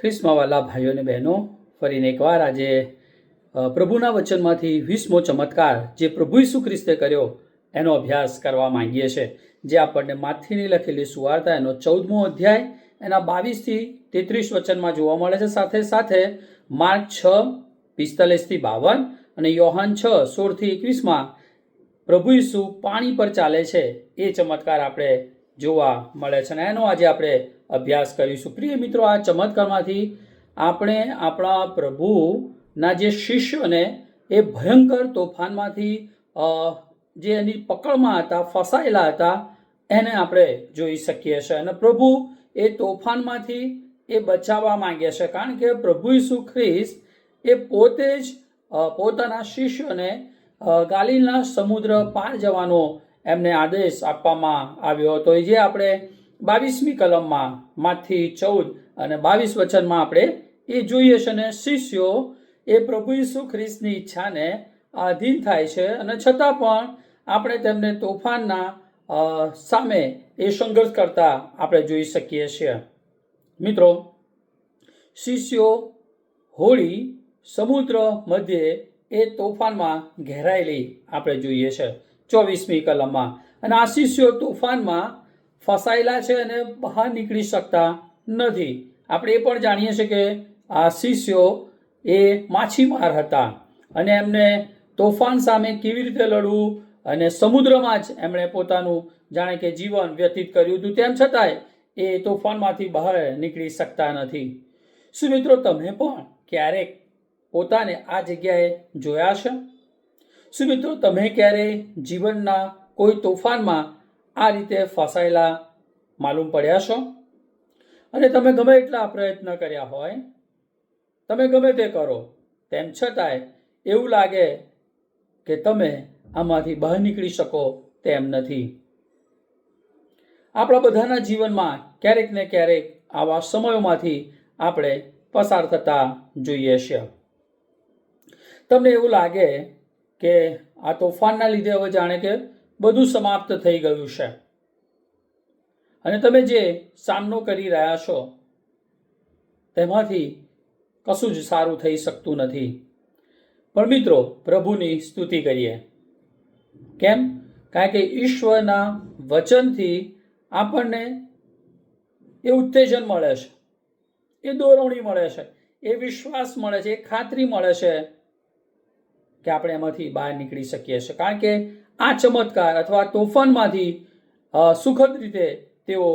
ખ્રિસ્તમાં વાલા ભાઈઓ અને બહેનો, ફરીને એકવાર આજે પ્રભુના વચનમાંથી 20મો ચમત્કાર જે પ્રભુ ઈસુ ખ્રિસ્તે કર્યો એનો અભ્યાસ કરવા માંગીએ છીએ, જે આપણને માથીની લખેલી સુવાર્તા એનો 14મો અધ્યાય એના 22થી 33 વચનમાં જોવા મળે છે. સાથે સાથે માર્ક 6:45-52 અને યોહાન 6:16-21માં પ્રભુ ઈસુ પાણી પર ચાલે છે એ ચમત્કાર આપણે જોવા મળે છે અને એનો આજે આપણે અભ્યાસ કરીશું. પ્રિય મિત્રો, આ ચમત્કારમાંથી આપણે આપણા પ્રભુના જે શિષ્યોને એ ભયંકર તોફાનમાંથી જે એની પકડમાં હતા, ફસાયેલા હતા, એને આપણે જોઈ શકીએ છીએ અને પ્રભુ એ તોફાનમાંથી એ બચાવવા માંગે છે, કારણ કે પ્રભુ ઈસુ ખ્રિસ્ત એ પોતે જ પોતાના શિષ્યોને ગાલિલના સમુદ્ર પાર જવાનો એમને આદેશ આપવામાં આવ્યો હતો, જે આપણે 22મી કલમમાં માથી 14 અને 22 વચનમાં આપણે એ જોઈએ છે. અને શિષ્યો એ પ્રભુ ઈસુ ખ્રિસ્તની ઈચ્છાને આધીન થાય છે અને છતાં પણ આપણે તેમને તોફાનના સામે એ સંઘર્ષ કરતા આપણે જોઈ શકીએ છીએ. મિત્રો, શિષ્યો હોળી સમુદ્ર મધ્યે એ તોફાનમાં ઘેરાયેલી આપણે જોઈએ છે 24મી કલમમાં, અને આ શિષ્યો તોફાનમાં ફસાયેલા છે અને બહાર નીકળી શકતા નથી. આપણે એ પણ જાણીએ છીએ કે આ શિષ્યો એ માછીમાર હતા અને એમને તોફાન સામે કેવી રીતે લડવું અને સમુદ્રમાં જ એમણે પોતાનું જાણે કે જીવન વ્યતીત કર્યું હતું, તેમ છતાંય એ તોફાનમાંથી બહાર નીકળી શકતા નથી. શું મિત્રો, તમે પણ ક્યારેક પોતાને આ જગ્યાએ જોયા છે? શું મિત્રો, તમે ક્યારેય જીવનના કોઈ તોફાનમાં આ રીતે ફસાયેલા માલુમ પડ્યા છો? અને તમે ગમે એટલા પ્રયત્ન કર્યા હોય, તમે ગમે તે કરો, તેમ છતાંય એવું લાગે કે તમે આમાંથી બહાર નીકળી શકો તેમ નથી. આપણા બધાના જીવનમાં ક્યારેક ને ક્યારેક આવા સમયોમાંથી આપણે પસાર થતા જોઈએ છીએ. તમને એવું લાગે કે આ તોફાનના લીધે હવે જાણે કે બધું સમાપ્ત થઈ ગયું છે અને તમે જે સામનો કરી રહ્યા છો તેમાંથી કશું જ સારું થઈ શકતું નથી. પણ મિત્રો, પ્રભુની સ્તુતિ કરીએ. કેમ? કારણ કે ઈશ્વરના વચનથી આપણને એ ઉત્તેજન મળે છે, એ દોરવણી મળે છે, એ વિશ્વાસ મળે છે, એ ખાતરી મળે છે કે આપણે એમાંથી બહાર નીકળી શકીએ છીએ, કારણ કે આ ચમત્કાર અથવા તોફાનમાંથી સુખદ રીતે તેઓ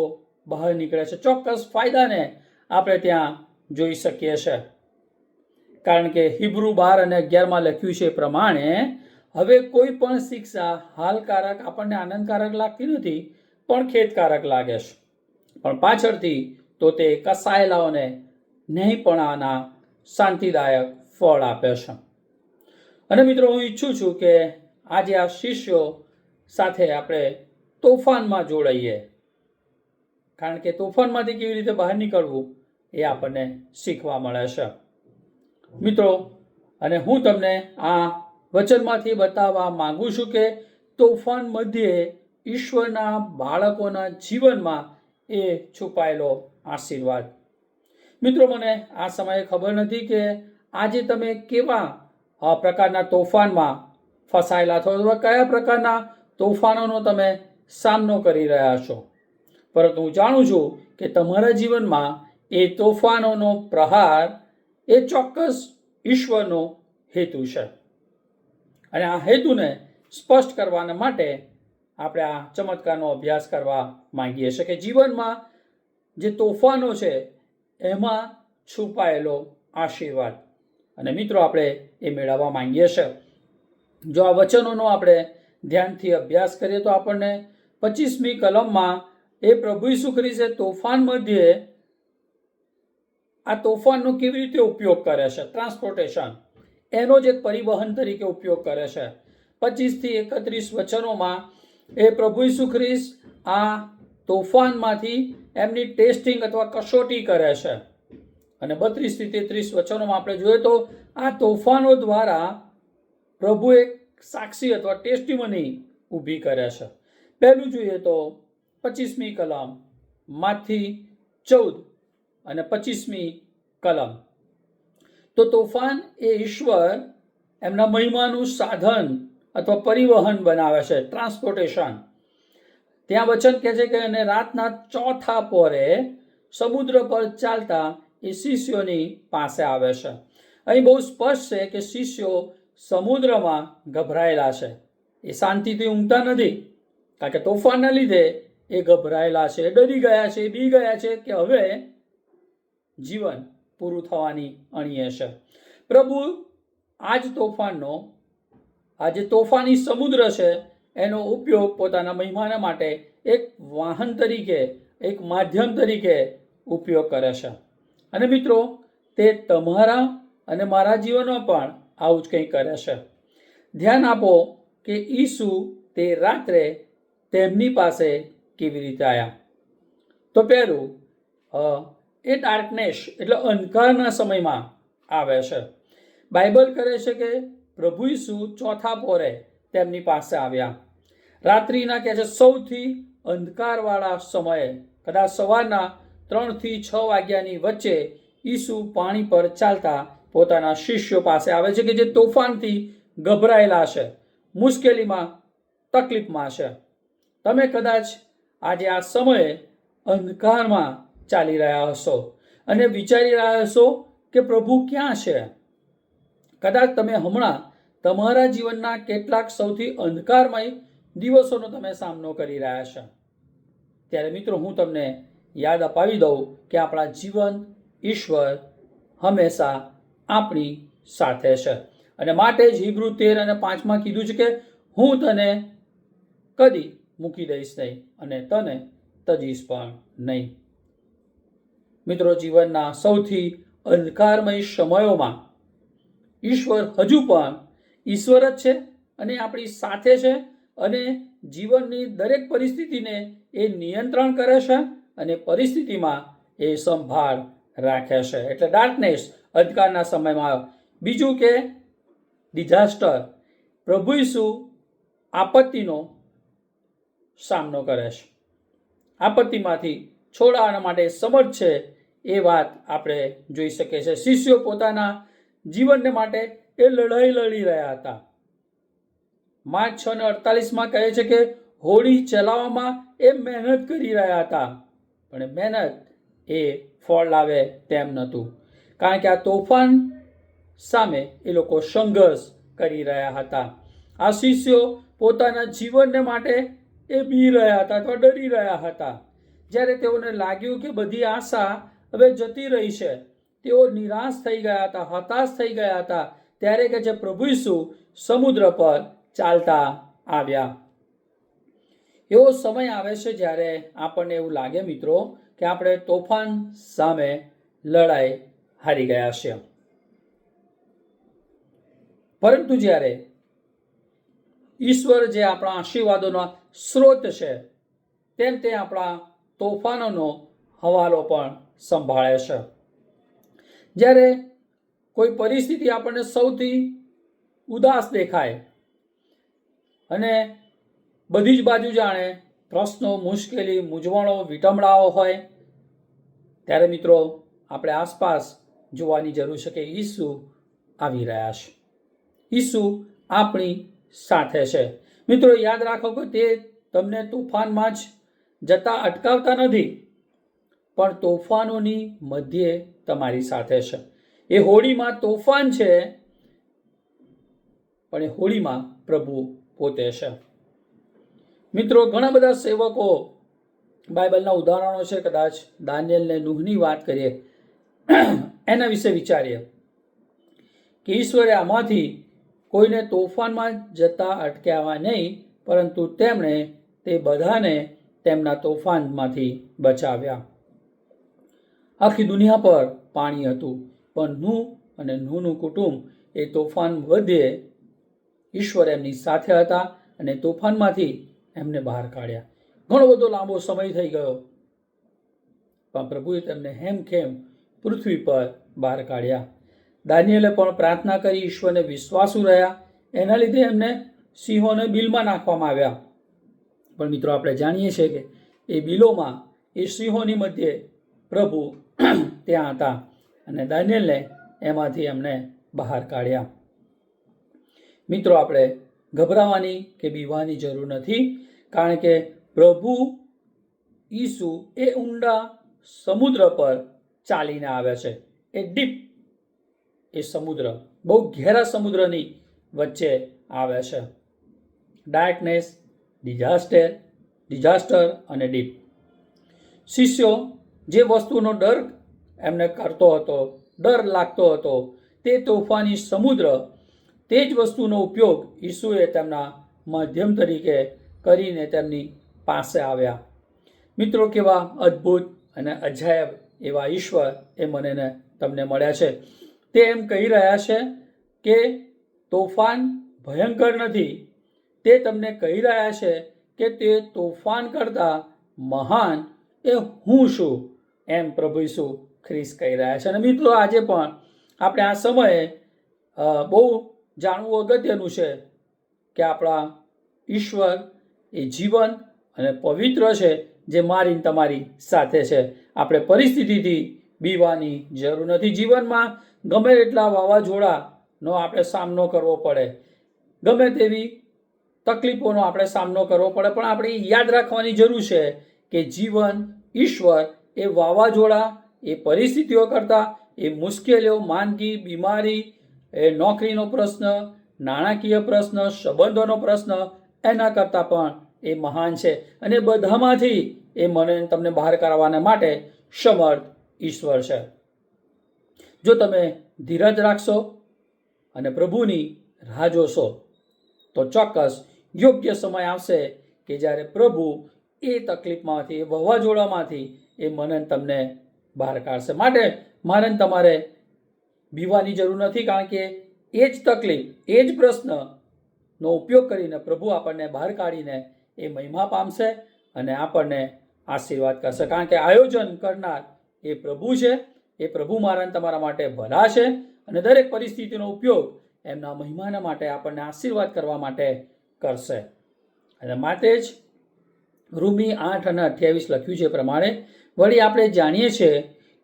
બહાર નીકળે છે. ચોક્કસ ફાયદાને આપણે ત્યાં જોઈ શકીએ છીએ, કારણ કે હિબ્રુ 12 અને 11માં લખ્યું છે એ પ્રમાણે હવે કોઈ પણ શિક્ષા હાલકારક આપણને આનંદકારક લાગતી નથી, પણ ખેદકારક લાગે છે, પણ પાછળથી તો તે કસાયેલાઓને ન્યાયપણાના શાંતિદાયક ફળ આપે છે. અને મિત્રો, હું ઈચ્છું છું કે આજે આ શિષ્યો સાથે આપણે તોફાનમાં જોડાઈએ, કારણ કે તોફાનમાંથી કેવી રીતે બહાર નીકળવું એ આપણને શીખવા મળે છે. મિત્રો, અને હું તમને આ વચનમાંથી બતાવવા માંગુ છું કે તોફાન મધ્યે ઈશ્વરના બાળકોના જીવનમાં એ છુપાયેલો આશીર્વાદ. મિત્રો, મને આ સમયે ખબર નથી કે આજે તમે કેવા પ્રકારના તોફાનમાં ફસાયેલા છો અથવા કયા પ્રકારના તોફાનોનો તમે સામનો કરી રહ્યા છો, પરંતુ હું જાણું છું કે તમારા જીવનમાં એ તોફાનોનો પ્રહાર એ ચોક્કસ ઈશ્વરનો હેતુ છે. અને આ હેતુને સ્પષ્ટ કરવાના માટે આપણે આ ચમત્કારનો અભ્યાસ કરવા માંગીએ છીએ કે જીવનમાં જે તોફાનો છે એમાં છુપાયેલો આશીર્વાદ. અને મિત્રો, આપણે એ મેળવવા માંગીએ છીએ. જો આ વચનોનો આપણે ધ્યાનથી અભ્યાસ કરીએ તો આપણને 25મી કલમમાં એ પ્રભુ ઈસુ ખ્રિસ્તે તોફાન મધ્યે આ તોફાનનો કેવી રીતે ઉપયોગ કરે છે, ટ્રાન્સપોર્ટેશન, એનો જ એક પરિવહન તરીકે ઉપયોગ કરે છે. 25થી 31 વચનોમાં એ પ્રભુ ઈસુ ખ્રિસ્ત આ તોફાનમાંથી એમની ટેસ્ટિંગ અથવા કસોટી કરે છે. અને 32થી 33 વચનોમાં આપણે જોઈએ તો આ તોફાનો દ્વારા પ્રભુ એક સાક્ષી અથવા ટેસ્ટિમની ઊભી કરે છે. પહેલું જોઈએ તો 25મી કલમ માથી 14 અને 25મી કલમ. તો તોફાન એ ઈશ્વર એમના મહિમાનું સાધન અથવા પરિવહન બનાવે છે, ટ્રાન્સપોર્ટેશન. ત્યાં વચન કહે છે કે અને રાતના ચોથા પહોરે સમુદ્ર પર ચાલતા એ શિષ્યોની પાસે આવે છે. અહીં બહુ સ્પષ્ટ છે કે શિષ્યો સમુદ્રમાં ગભરાયેલા છે. એ શાંતિથી ઊંઘતા નથી, કારણ કે તોફાનના લીધે એ ગભરાયેલા છે, ડરી ગયા છે, બી ગયા છે કે હવે જીવન પૂરું થવાની અણીએ છે. પ્રભુ આ જે તોફાની સમુદ્ર છે એનો ઉપયોગ પોતાના મહિમાના માટે એક વાહન તરીકે, એક માધ્યમ તરીકે ઉપયોગ કરે છે. અને મિત્રો, તે તમારા અને મારા જીવનમાં પણ આવું જ કંઈ કરે છે. ધ્યાન આપો કે ઈસુ તે રાત્રે તેમની પાસે કેવી રીતે આવ્યા. તો પહેલું એ ડાર્કનેસ એટલે અંધકારના સમયમાં આવે છે. બાઇબલ કહે છે કે પ્રભુ ઈસુ ચોથા પહોરે તેમની પાસે આવ્યા. રાત્રિના કહે છે સૌથી અંધકારવાળા સમયે, કદાચ સવારના 3 થી 6 વાગ્યાની વચ્ચે ઈસુ પાણી પર ચાલતા પોતાના શિષ્યો પાસે આવે છે કે જે તોફાનથી ગભરાયેલા છે, મુશ્કેલીમાં, તકલીફમાં છે. તમે કદાચ આજે આ સમયે અંધકારમાં ચાલી રહ્યા હશો અને વિચારી રહ્યા હશો કે પ્રભુ ક્યાં છે. કદાચ તમે હમણાં તમારા જીવનના કેટલાક સૌથી અંધકારમય દિવસોનો તમે સામનો કરી રહ્યા છો. ત્યારે મિત્રો, હું તમને યાદ અપાવી દઉં કે આપણા જીવન ઈશ્વર હંમેશા આપણી સાથે છે. અને માટે જ હિબ્રુ 13 અને 5 કીધું છે કે હું તને કદી મૂકી દઈશ નહીં અને તને તજીશ પણ નહીં. મિત્રો, જીવનના સૌથી અંધકારમય સમયોમાં ઈશ્વર હજુ પણ ઈશ્વર જ છે અને આપણી સાથે છે અને જીવનની દરેક પરિસ્થિતિને એ નિયંત્રણ કરે છે અને પરિસ્થિતિમાં એ સંભાળ રાખે છે. એટલે ડાર્કનેસ, અંધકારના સમયમાં. બીજું કે ડિઝાસ્ટર, પ્રભુ ઈસુ આપત્તિનો સામનો કરે છે. આપત્તિમાંથી છોડાવવા માટે સમર્થ છે એ વાત આપણે જોઈ શકીએ છીએ. શિષ્યો પોતાના જીવનને માટે એ લડાઈ લડી રહ્યા હતા. માર્ક 6:48 કહે છે કે હોડી ચલાવવામાં એ મહેનત કરી રહ્યા હતા, પણ મહેનત એ ફળ લાવે તેમ નહોતું, કારણ કે આ તોફાન સામે એ લોકો સંઘર્ષ કરી રહ્યા હતા. આ શિષ્યો પોતાના જીવનને માટે એ બી રહ્યા હતા અથવા ડરી રહ્યા હતા. જ્યારે તેઓને લાગ્યું કે બધી આશા હવે જતી રહી છે, તેઓ નિરાશ થઈ ગયા હતા, હતાશ થઈ ગયા હતા, ત્યારે કે જે પ્રભુ ઈસુ સમુદ્ર પર ચાલતા આવ્યા. એવો સમય આવે છે જ્યારે આપણને એવું લાગે મિત્રો કે આપણે તોફાન સામે લડાઈ હારી ગયા છે. પરંતુ જ્યારે ઈશ્વર જે આપણા આશીર્વાદોનો સ્ત્રોત છે, તેમ તે આપણા તોફાનોનો હવાલો પણ સંભાળે છે. જ્યારે કોઈ પરિસ્થિતિ આપણને સૌથી ઉદાસ દેખાય અને બધી જ બાજુ જાણે પ્રશ્નો, મુશ્કેલી, મૂંઝવણો, વિટંબણાઓ હોય, ત્યારે મિત્રો આપણે આસપાસ જોવાની જરૂર છે કે ઈસુ આવી રહ્યા છે. ઈસુ આપણી સાથે છે. મિત્રો, યાદ રાખો કે તે તમને તોફાનમાં જ જતા અટકાવતા નથી, પણ તોફાનોની મધ્યે તમારી સાથે છે. એ હોડીમાં તોફાન છે, પણ એ હોડીમાં પ્રભુ પોતે છે. મિત્રો, ઘણા બધા સેવકો બાઇબલના ઉદાહરણો છે. કદાચ દાનિયેલને નૂહની વાત કરીએ, એના વિશે વિચારીએ કે ઈશ્વરે આમાંથી કોઈને તોફાનમાં જતા અટકાવ્યા નહીં, પરંતુ તેમણે તે બધાને તેમના તોફાનમાંથી બચાવ્યા. આખી દુનિયા પર પાણી હતું, પણ નૂહ અને નૂહનું કુટુંબ એ તોફાન મધ્યે ઈશ્વર એમની સાથે હતા અને તોફાનમાંથી એમને બહાર કાઢ્યા. ઘણો બધો લાંબો સમય થઈ ગયો, પણ પ્રભુએ તેમને હેમખેમ પૃથ્વી પર બહાર કાઢ્યા. દાનિયેલે પણ પ્રાર્થના કરી, ઈશ્વરને વિશ્વાસુ રહ્યા, એના લીધે એમને સિંહોને બિલમાં નાખવામાં આવ્યા. પણ મિત્રો, આપણે જાણીએ છીએ કે એ બિલોમાં, એ સિંહોની મધ્યે પ્રભુ ત્યાં હતા. અને દાનિયેલને એમાંથી એમને બહાર કાઢ્યા. મિત્રો, આપણે ગભરાવાની કે બીવાની જરૂર નથી, કારણ કે પ્રભુ ઈસુ એ ઊંડા સમુદ્ર પર ચાલીને આવે છે. એ ડીપ, એ સમુદ્ર બહુ ઘેરા સમુદ્રની વચ્ચે આવે છે. ડાર્કનેસ, ડિઝાસ્ટર અને ડીપ. શિષ્યો જે વસ્તુનો ડર એમને કરતો હતો, ડર લાગતો હતો, તે તોફાની સમુદ્ર, તે જ વસ્તુનો ઉપયોગ ઈસુએ તેમના માધ્યમ તરીકે કરીને તેમની પાસે આવ્યા. મિત્રો, કેવા અદ્ભુત અને અજાયબ એવા ઈશ્વર એ મને ને તમને મળ્યા છે. તે એમ કહી રહ્યા છે કે તોફાન ભયંકર નથી. તે તમને કહી રહ્યા છે કે તે તોફાન કરતાં મહાન એ હું છું, એમ પ્રભુ ઈસુ ખ્રિસ્ત કહી રહ્યા છે. અને મિત્રો, આજે પણ આપણે આ સમયે બહુ જાણવું અગત્યનું છે કે આપણા ઈશ્વર એ જીવન અને પવિત્ર છે, જે મારી તમારી સાથે છે. આપણે પરિસ્થિતિથી બીવાની જરૂર નથી. જીવનમાં ગમે એટલા વાવાઝોડાનો આપણે સામનો કરવો પડે, ગમે તેવી તકલીફોનો આપણે સામનો કરવો પડે, પણ આપણે યાદ રાખવાની જરૂર છે કે જીવન, ઈશ્વર એ વાવાઝોડા, એ પરિસ્થિતિઓ કરતાં, એ મુશ્કેલીઓ, માંદગી, બીમારી, એ નોકરીનો પ્રશ્ન, નાણાકીય પ્રશ્ન, સંબંધોનો પ્રશ્ન, એના કરતાં પણ એ મહાન છે. અને બધામાંથી એ મને તમને બહાર કાઢવાના માટે સમર્થ ઈશ્વર છે. જો તમે ધીરજ રાખશો અને પ્રભુની રાહ જોશો તો ચોક્કસ યોગ્ય સમય આવશે કે જ્યારે પ્રભુ એ તકલીફમાંથી, એ વાવાઝોડામાંથી એ મને તમને બહાર કાઢશે. માટે મારે તમારે બીવાની જરૂર નથી, કારણ કે એ જ તકલીફ, એ જ પ્રશ્નનો ઉપયોગ કરીને પ્રભુ આપણને બહાર કાઢીને એ મહિમા પામશે અને આપણને આશીર્વાદ કરશે. કારણ કે આયોજન કરનાર એ પ્રભુ છે. એ પ્રભુ મારા તમારા માટે ભલા છે અને દરેક પરિસ્થિતિનો ઉપયોગ એમના મહિમાના માટે, આપણને આશીર્વાદ કરવા માટે કરશે. અને માટે જ રૂમી 8 અને 28 લખ્યું છે પ્રમાણે, વળી આપણે જાણીએ છીએ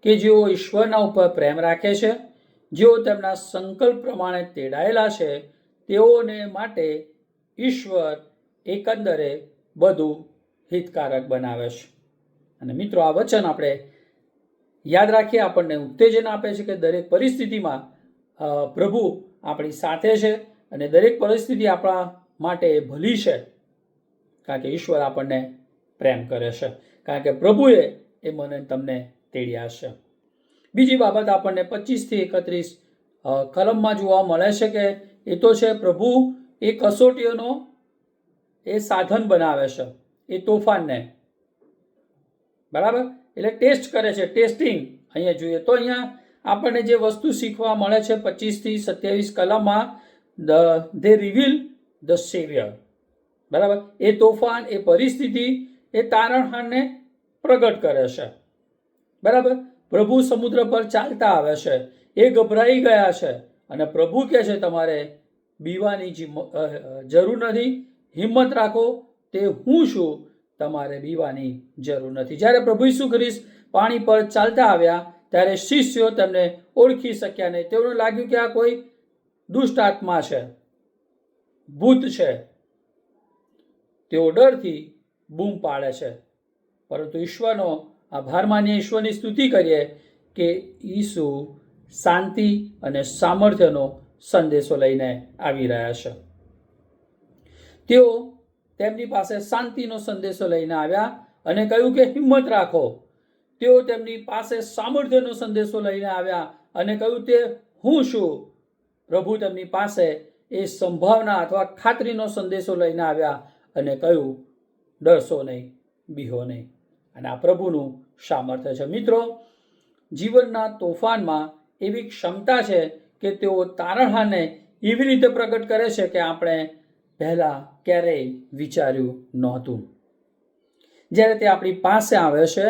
કે જેઓ ઈશ્વરના ઉપર પ્રેમ રાખે છે, જેઓ તેમના સંકલ્પ પ્રમાણે તેડાયેલા છે, તેઓને માટે ઈશ્વર એકંદરે બધું હિતકારક બનાવે છે. અને મિત્રો, આ વચન આપણે યાદ રાખીએ, આપણને ઉત્તેજન આપે છે કે દરેક પરિસ્થિતિમાં પ્રભુ આપણી સાથે છે અને દરેક પરિસ્થિતિ આપણા માટે ભલી છે, કારણ કે ઈશ્વર આપણને પ્રેમ કરે છે, કારણ કે પ્રભુએ એ મને તમને તેડ્યા છે. બીજી બાબત આપણને 25 થી 31 કલમમાં જોવા મળે છે કે એ તો છે પ્રભુ એ કસોટીઓનો એ સાધન બનાવે છે, એ તોફાનને, બરાબર, એટલે ટેસ્ટ કરે છે, ટેસ્ટિંગ. અહીંયા જોઈએ તો અહીંયા આપણને જે વસ્તુ શીખવા મળે છે 25 થી 27 કલમમાં, ધે રિવીલ ધ સેવિયર, બરાબર. એ તોફાન, એ પરિસ્થિતિ, એ તારણહારને પ્રગટ કરે છે, બરાબર. પ્રભુ સમુદ્ર પર ચાલતા આવે છે, એ ગભરાઈ ગયા છે અને પ્રભુ કહે છે તમારે બીવાની જરૂર નથી, હિંમત રાખો, તે હું છું, તમારે બીવાની જરૂર નથી. જ્યારે પ્રભુ ઈસુ ખ્રિસ્ત પાણી પર ચાલતા આવ્યા ત્યારે શિષ્યો તેમને ઓળખી શક્યા નહીં. તેઓને લાગ્યું કે આ કોઈ દુષ્ટ આત્મા છે, ભૂત છે. તેઓ ડરથી બૂમ પાડે છે, પરંતુ ઈશ્વરનો આભાર માનીએ, ઈશ્વરની સ્તુતિ કરીએ કે ઈસુ શાંતિ અને સામર્થ્યનો સંદેશો લઈને આવી રહ્યા છે. તેઓ તેમની પાસે શાંતિનો સંદેશો લઈને આવ્યા અને કહ્યું કે હિંમત રાખો. તેઓ તેમની પાસે સામર્થ્યનો સંદેશો લઈને આવ્યા અને કહ્યું તે હું છું. પ્રભુ તેમની પાસે એ સંભાવના અથવા ખાતરીનો સંદેશો લઈને આવ્યા અને કહ્યું ડરશો નહીં, બીહો નહીં. અને આ પ્રભુનું સામર્થ્ય છે. મિત્રો, જીવનના તોફાનમાં એવી ક્ષમતા છે કે તેઓ તારણહારને એવી રીતે પ્રગટ કરે છે કે આપણે પહેલાં ક્યારેય વિચાર્યું નહોતું. જ્યારે તે આપણી પાસે આવે છે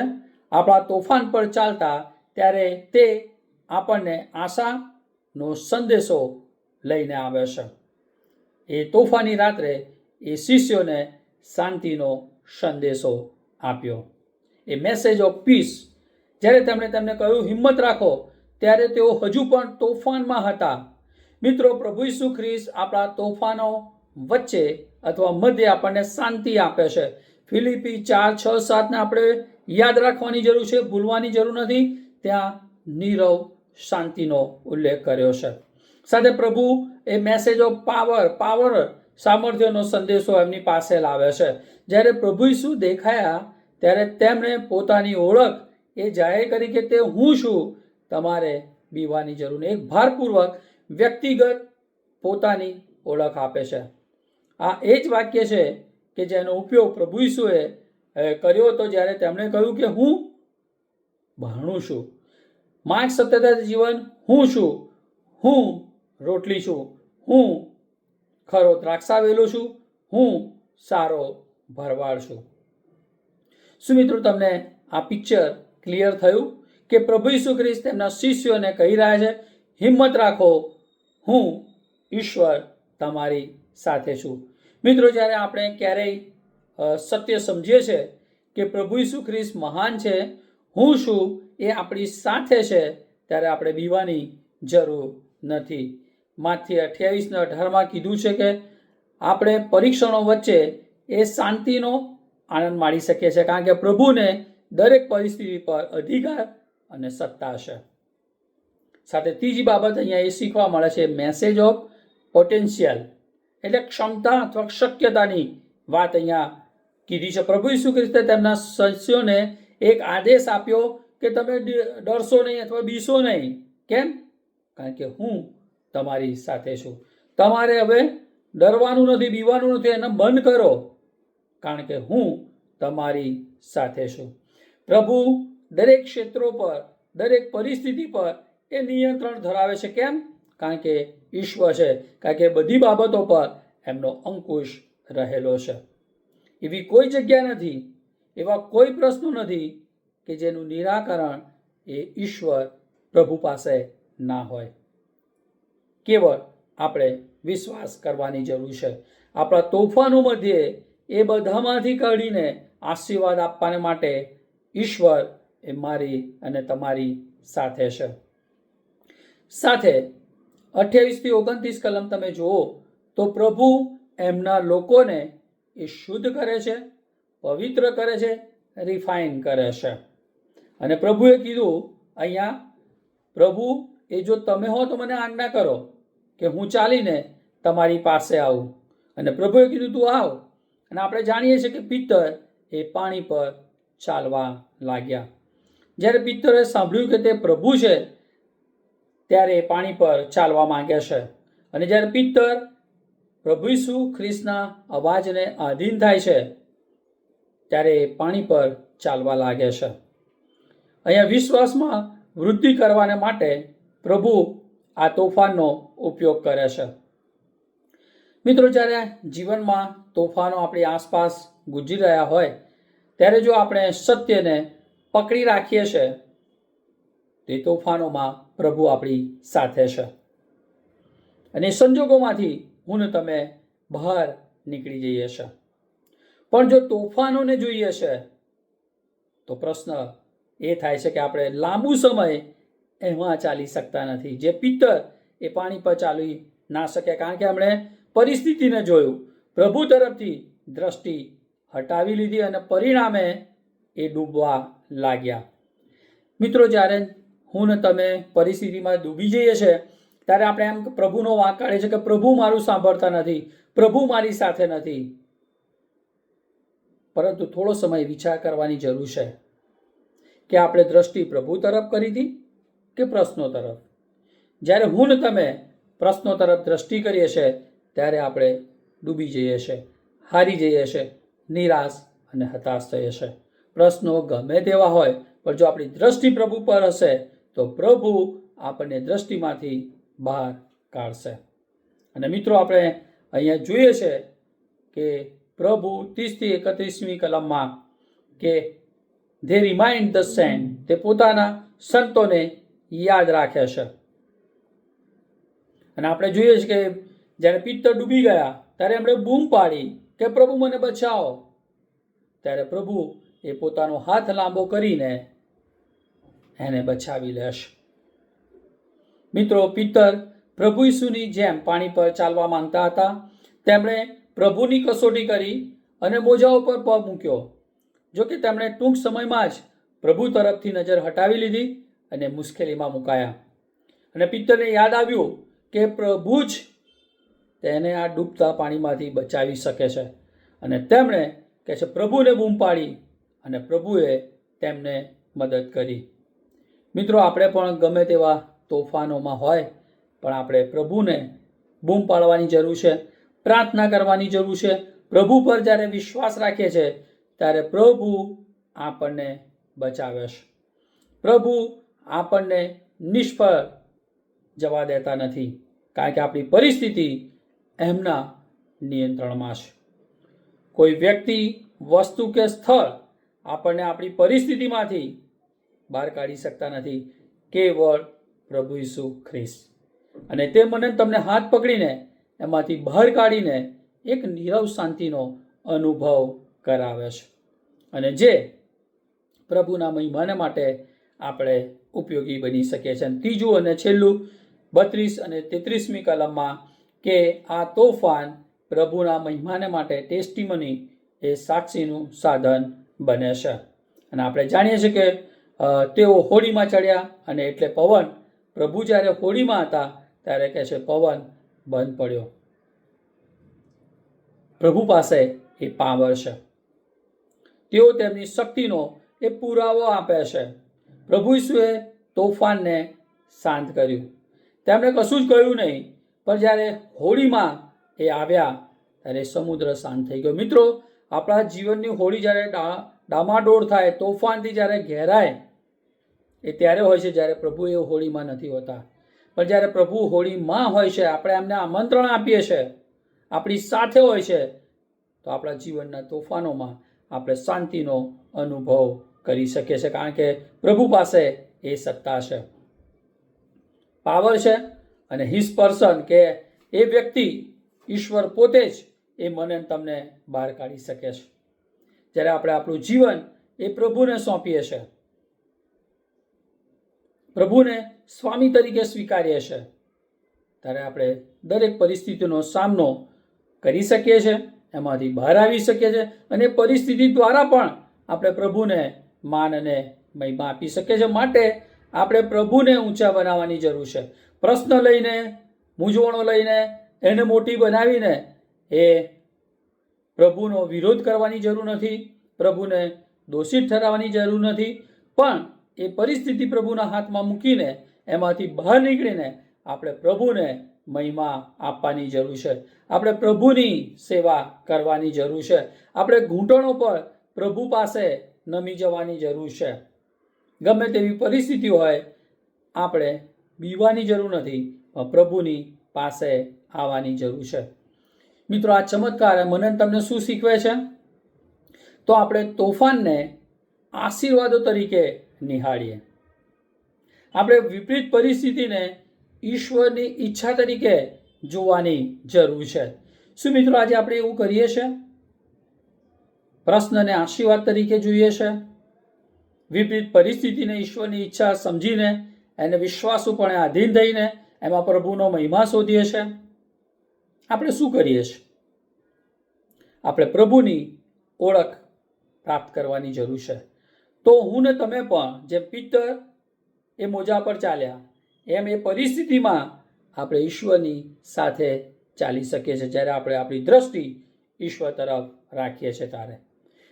આપણા તોફાન પર ચાલતા, ત્યારે તે આપણને આશાનો સંદેશો લઈને આવે છે. એ તોફાની રાત્રે એ શિષ્યોને શાંતિનો સંદેશો આપ્યો, એ મેસેજ ઓફ પીસ. જ્યારે તેમણે તેમને કહ્યું હિંમત રાખો, ત્યારે તેઓ હજુ પણ તોફાનમાં હતા. મિત્રો, પ્રભુ ઈસુ ખ્રિસ્ત આપણા તોફાનો વચ્ચે અથવા મધ્ય આપણને શાંતિ આપે છે. ફિલિપી 4:6-7 આપણે યાદ રાખવાની જરૂર છે, ભૂલવાની જરૂર નથી. ત્યાં નીરવ શાંતિનો ઉલ્લેખ કર્યો છે. સાથે પ્રભુ એ મેસેજ ઓફ પાવર સામર્થ્યનો સંદેશો એમની પાસે લાવે છે. જ્યારે પ્રભુ ઈસુ દેખાયા ત્યારે તેમણે પોતાની ઓળખ એ જાહેર કરી કે તે હું છું, તમારે બીવાની જરૂર નહીં. એક ભારપૂર્વક વ્યક્તિગત પોતાની ઓળખ આપે છે. આ એ જ વાક્ય છે કે જેનો ઉપયોગ પ્રભુ ઈસુએ કર્યો હતો જ્યારે તેમણે કહ્યું કે હું બહાણું છું, માર્ગ સત્યતા જીવન હું છું, હું રોટલી છું, હું ખરો દ્રાક્ષાવેલો છું, હું સારો ભરવાડ છું. શું મિત્રો તમને આ પિક્ચર ક્લિયર થયું કે પ્રભુ ઈસુ ખ્રિસ્ત તેમના શિષ્યોને કહી રહ્યા છે, હિંમત રાખો, હું ઈશ્વર તમારી સાથે છું. મિત્રો, જ્યારે આપણે ક્યારેય સત્ય સમજીએ છીએ કે પ્રભુ ઈસુ ખ્રિસ્ત મહાન છે, હું છું એ આપણી સાથે છે, ત્યારે આપણે બીવાની જરૂર નથી. માથી 28:18 કીધું છે કે આપણે પરીક્ષણો વચ્ચે એ શાંતિનો આનંદ માણી શકીએ છીએ, કારણ કે પ્રભુને દરેક પરિસ્થિતિ પર અધિકાર અને સત્તા છે. સાથે ત્રીજી બાબત અહીંયા એ શીખવા મળે છે, મેસેજ ઓફ પોટેન્શિયલ, એટલે ક્ષમતા અથવા શક્યતાની વાત અહીંયા કીધી છે. પ્રભુ ઈસુ ખ્રિસ્તે તેમના શિષ્યોને એક આદેશ આપ્યો કે તમે ડરશો નહીં અથવા બીસો નહીં. કેમ? કારણ કે હું તમારી સાથે છું. તમારે હવે ડરવાનું નથી, બીવાનું નથી, એને બંધ કરો, કારણ કે હું તમારી સાથે છું. પ્રભુ દરેક ક્ષેત્રો પર, દરેક પરિસ્થિતિ પર એ નિયંત્રણ ધરાવે છે. કેમ? કારણ કે ઈશ્વર છે, કારણ કે બધી બાબતો પર એમનો અંકુશ રહેલો છે. એવી કોઈ જગ્યા નથી, એવા કોઈ પ્રશ્નો નથી કે જેનું નિરાકરણ એ ઈશ્વર પ્રભુ પાસે ના હોય. કેવળ આપણે વિશ્વાસ કરવાની જરૂર છે. આપણા તોફાનો મધ્યે એ બધામાંથી કાઢીને આશીર્વાદ આપવાને માટે ઈશ્વર એ મારી અને તમારી સાથે છે. સાથે 28-29 કલમ તમે જુઓ તો પ્રભુ એમના લોકોને એ શુદ્ધ કરે છે, પવિત્ર કરે છે, રિફાઇન કરે છે. અને પ્રભુએ કીધું અહીંયા, પ્રભુ એ જો તમે હો તો મને આજ્ઞા કરો કે હું ચાલીને તમારી પાસે આવું. અને પ્રભુએ કીધું તું આવ. અને આપણે જાણીએ છીએ કે પિત્તર એ પાણી પર ચાલવા લાગ્યા. જ્યારે પિત્તરે સાંભળ્યું કે તે પ્રભુ છે ત્યારે એ પાણી પર ચાલવા માંગે છે. અને જ્યારે પિત્તર પ્રભુ ઈસુ ખ્રિસ્તના અવાજને આધીન થાય છે ત્યારે એ પાણી પર ચાલવા લાગે છે. અહીંયા વિશ્વાસમાં વૃદ્ધિ કરવાને માટે પ્રભુ આ તોફાનનો ઉપયોગ કરે છે. મિત્રો, જ્યારે જીવનમાં તોફાનો આપણી આસપાસ ગુજરી રહ્યા હોય ત્યારે જો આપણે સત્યને પકડી રાખીએ છીએ તે તોફાનોમાં પ્રભુ આપણી સાથે છે અને સંજોગોમાંથી હું ને તમે બહાર નીકળી જઈએ છીએ. પણ જો તોફાનોને જોઈએ છે તો પ્રશ્ન એ થાય છે કે આપણે લાંબુ સમય એમાં ચાલી શકતા નથી. જે પિત્તર એ પાણી પર ચાલી ના શકે, કારણ કે એમણે પરિસ્થિતિને જોયું, પ્રભુ તરફથી દ્રષ્ટિ હટાવી લીધી અને પરિણામે એ ડૂબવા લાગ્યા. મિત્રો, જ્યારે હું ને તમે પરિસ્થિતિમાં ડૂબી જઈએ છીએ ત્યારે આપણે એમ પ્રભુનો વાંક કાઢીએ છીએ કે પ્રભુ મારું સાંભળતા નથી, પ્રભુ મારી સાથે નથી. પરંતુ થોડો સમય વિચાર કરવાની જરૂર છે કે આપણે દ્રષ્ટિ પ્રભુ તરફ કરી હતી કે પ્રશ્નો તરફ. જ્યારે હું ને તમે પ્રશ્નો તરફ દ્રષ્ટિ કરીએ છીએ ત્યારે આપણે ડૂબી જઈએ છીએ, હારી જઈએ છીએ, નિરાશ અને હતાશ થઈએ છીએ. પ્રશ્નો ગમે તેવા હોય, પણ જો આપણી દ્રષ્ટિ પ્રભુ પર હશે તો પ્રભુ આપણને દ્રષ્ટિમાંથી બહાર કાઢશે. અને મિત્રો, આપણે અહીંયા જોઈએ છે કે પ્રભુ 30-31 કલમમાં કે ધે રિમાઇન્ડ ધ સેન્ટ, તે પોતાના સંતોને યાદ રાખે છે. અને આપણે જોઈએ છીએ કે જ્યારે પિત્તર ડૂબી ગયા ત્યારે એમણે બૂમ પાડી કે પ્રભુ મને બચાવો. ત્યારે પ્રભુ એ પોતાનો હાથ લાંબો કરીને એને બચાવી લેશે. મિત્રો, પિત્તર પ્રભુ ઈસુની જેમ પાણી પર ચાલવા માંગતા હતા. તેમણે પ્રભુની કસોટી કરી અને મોજા ઉપર પગ મૂક્યો. જોકે તેમણે ટૂંક સમયમાં જ પ્રભુ તરફથી નજર હટાવી લીધી અને મુશ્કેલીમાં મુકાયા. અને પિત્તરને યાદ આવ્યું કે પ્રભુ જ તેને આ ડૂબતા પાણીમાંથી બચાવી શકે છે. અને તેમણે કહે છે પ્રભુને બૂમ પાડી અને પ્રભુએ તેમને મદદ કરી. મિત્રો, આપણે પણ ગમે તેવા તોફાનોમાં હોય પણ આપણે પ્રભુને બૂમ પાડવાની જરૂર છે, પ્રાર્થના કરવાની જરૂર છે. પ્રભુ પર જ્યારે વિશ્વાસ રાખીએ છીએ ત્યારે પ્રભુ આપણને બચાવે છે. પ્રભુ આપણને નિષ્ફળ જવા દેતા નથી, કારણ કે આપણી પરિસ્થિતિ એમના નિયંત્રણમાં છે. કોઈ વ્યક્તિ, વસ્તુ કે સ્થળ આપણને આપણી પરિસ્થિતિમાંથી બહાર કાઢી શકતા નથી, કેવળ પ્રભુ ઈસુ ખ્રિસ્ત. અને તે મને તમને હાથ પકડીને એમાંથી બહાર કાઢીને એક નીરવ શાંતિનો અનુભવ કરાવે છે, અને જે પ્રભુના મહિમાને માટે આપણે ઉપયોગી બની શકીએ છીએ. ત્રીજું અને છેલ્લું 32 અને 33મી કલમમાં કે આ તોફાન પ્રભુના મહિમાને માટે ટેસ્ટિમની એ સાક્ષીનું સાધન બને છે. અને આપણે જાણીએ છીએ કે તેઓ હોડીમાં ચડ્યા અને એટલે પવન, પ્રભુ જ્યારે હોડીમાં હતા ત્યારે કહે છે પવન બંધ પડ્યો. પ્રભુ પાસે એ પાવર છે. તેઓ તેમની શક્તિનો એ પુરાવો આપે છે. પ્રભુ ઈસુએ તોફાનને શાંત કર્યું. તેમણે કશું જ કહ્યું નહીં, પણ જ્યારે હોડીમાં એ આવ્યા ત્યારે સમુદ્ર શાંત થઈ ગયો. મિત્રો, આપણા જીવનની હોડી જ્યારે ડામાડોળ થાય, તોફાનથી જ્યારે ઘેરાય, એ ત્યારે હોય છે જ્યારે પ્રભુ એ હોડીમાં નથી હોતા. પણ જ્યારે પ્રભુ હોડીમાં હોય છે, આપણે એમને આમંત્રણ આપીએ છીએ, આપણી સાથે હોય છે, તો આપણા જીવનના તોફાનોમાં આપણે શાંતિનો અનુભવ કરી શકીએ છીએ, કારણ કે પ્રભુ પાસે એ સત્તા છે, પાવર છે. અને હિસ પર્સન કે એ વ્યક્તિ, ઈશ્વર પોતે જ એ મને તમને બહાર કાઢી શકે છે. જ્યારે આપણે આપણું જીવન એ પ્રભુને સોંપીએ છીએ, પ્રભુને સ્વામી તરીકે સ્વીકારીએ છીએ, ત્યારે આપણે દરેક પરિસ્થિતિનો સામનો કરી શકીએ છીએ, એમાંથી બહાર આવી શકીએ છીએ, અને પરિસ્થિતિ દ્વારા પણ આપણે પ્રભુને માન અને મહિમા આપી શકીએ છીએ. માટે આપણે પ્રભુને ઊંચા બનાવવાની જરૂર છે. પ્રશ્ન લઈને, મૂંઝવણો લઈને, એને મોટી બનાવીને એ પ્રભુનો વિરોધ કરવાની જરૂર નથી, પ્રભુને દોષિત ઠરાવવાની જરૂર નથી, પણ એ પરિસ્થિતિ પ્રભુના હાથમાં મૂકીને એમાંથી બહાર નીકળીને આપણે પ્રભુને મહિમા આપવાની જરૂર છે. આપણે પ્રભુની સેવા કરવાની જરૂર છે. આપણે ઘૂંટણો પર પ્રભુ પાસે નમી જવાની જરૂર છે. ગમે તેવી પરિસ્થિતિ હોય, આપણે બીવાની જરૂર નથી, પણ પ્રભુની પાસે આવવાની જરૂર છે. મિત્રો, આ ચમત્કાર મને તમને શું શીખવે છે? તો આપણે તોફાનને આશીર્વાદો તરીકે નિહાળીએ. આપણે વિપરીત પરિસ્થિતિને ઈશ્વરની ઈચ્છા તરીકે જોવાની જરૂર છે. શું મિત્રો, આજે આપણે એવું કરીએ છીએ? પ્રશ્નને આશીર્વાદ તરીકે જોઈએ છે, વિપરીત પરિસ્થિતિને ઈશ્વરની ઈચ્છા સમજીને એને વિશ્વાસુપણે આધીન થઈને એમાં પ્રભુનો મહિમા શોધીએ છીએ? આપણે શું કરીએ છીએ? આપણે પ્રભુની ઓળખ પ્રાપ્ત કરવાની જરૂર છે. તો હું ને તમે પણ જેમ પિત્તર એ મોજા પર ચાલ્યા, એમ એ પરિસ્થિતિમાં આપણે ઈશ્વરની સાથે ચાલી શકીએ છીએ, જ્યારે આપણે આપણી દ્રષ્ટિ ઈશ્વર તરફ રાખીએ છીએ ત્યારે.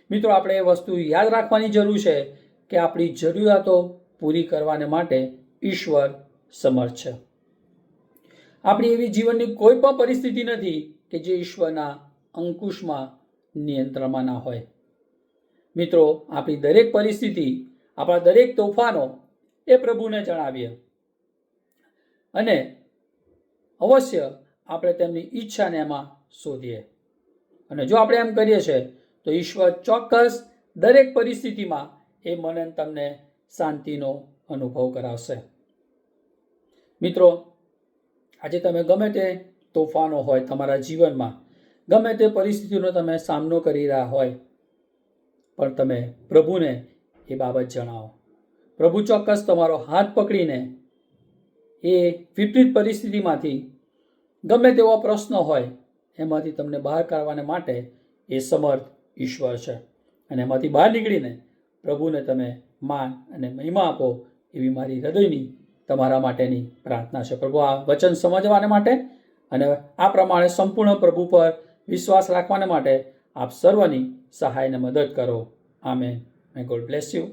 મિત્રો, આપણે એ વસ્તુ યાદ રાખવાની જરૂર છે કે આપણી જરૂરિયાતો પૂરી કરવાને માટે ઈશ્વર સમર્થ છે. આપણી એવી જીવનની કોઈ પણ પરિસ્થિતિ નથી કે જે ઈશ્વરના અંકુશમાં, નિયંત્રણમાં ના હોય. મિત્રો, આપણી દરેક પરિસ્થિતિ, આપણા દરેક તોફાનો એ પ્રભુને જણાવીએ, અને અવશ્ય આપણે તેમની ઈચ્છાને એમાં શોધીએ. અને જો આપણે એમ કરીએ છીએ તો ઈશ્વર ચોક્કસ દરેક પરિસ્થિતિમાં એ મને તમને શાંતિનો અનુભવ કરાવશે. મિત્રો, આજે તમે ગમે તે તોફાનો હોય તમારા જીવનમાં, ગમે તે પરિસ્થિતિનો તમે સામનો કરી રહ્યા હોય, પણ તમે પ્રભુને એ બાબત જણાવો. પ્રભુ ચોક્કસ તમારો હાથ પકડીને એ વિપરીત પરિસ્થિતિમાંથી ગમે તેવો પ્રશ્ન હોય એમાંથી તમને બહાર કાઢવાને માટે એ સમર્થ ઈશ્વર છે. અને એમાંથી બહાર નીકળીને પ્રભુને તમે માન અને મહિમા આપો એવી મારી હૃદયની તમારા માટેની પ્રાર્થના છે. પ્રભુ આ વચન સમજવાને માટે અને આ પ્રમાણે સંપૂર્ણ પ્રભુ પર વિશ્વાસ રાખવાને માટે આપ સર્વની સહાયને મદદ કરો. Amen. May God bless you.